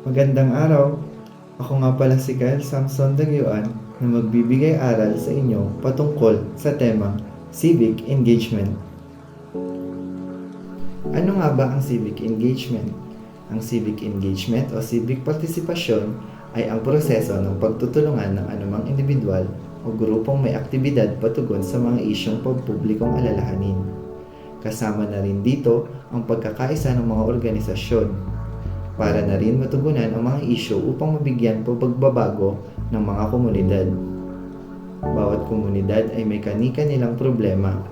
Magandang araw! Ako nga pala si Kyle Samson Daguan na magbibigay aral sa inyo patungkol sa temang Civic Engagement. Ano nga ba ang civic engagement? Ang civic engagement o civic partisipasyon ay ang proseso ng pagtutulungan ng anumang individual o grupong may aktibidad patugon sa mga isyong pampublikong alalahanin. Kasama na rin dito ang pagkakaisa ng mga organisasyon para na rin matugunan ang mga isyu upang mabigyan pagbabago ng mga komunidad. Bawat komunidad ay may kani-kanilang problema.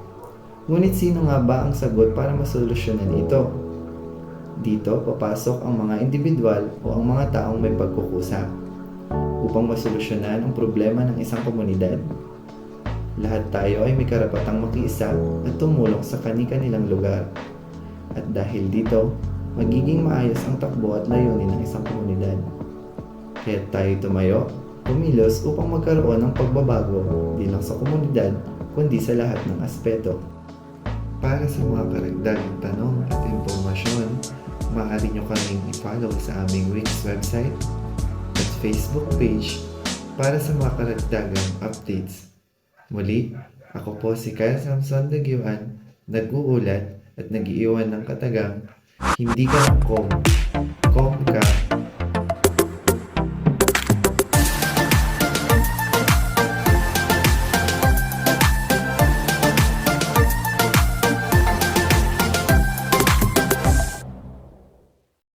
Ngunit sino nga ba ang sagot para masolusyonan ito? Dito papasok ang mga individual o ang mga taong may pagkukusa upang masolusyonan ang problema ng isang komunidad. Lahat tayo ay may karapatang makiisa at tumulong sa kani-kanilang lugar. At dahil dito, magiging maayos ang takbo at layunin ng isang komunidad. Kaya tayo tumayo, kumilos upang magkaroon ng pagbabago di lang sa komunidad kundi sa lahat ng aspeto. Para sa mga karagdagang tanong at impormasyon, maaari nyo kaming i-follow sa aming Wix website at Facebook page para sa mga karagdagang updates. Muli, ako po si Kyle Samson Daguan, nag-uulat at nag-iiwan ng katagang hindi ka lang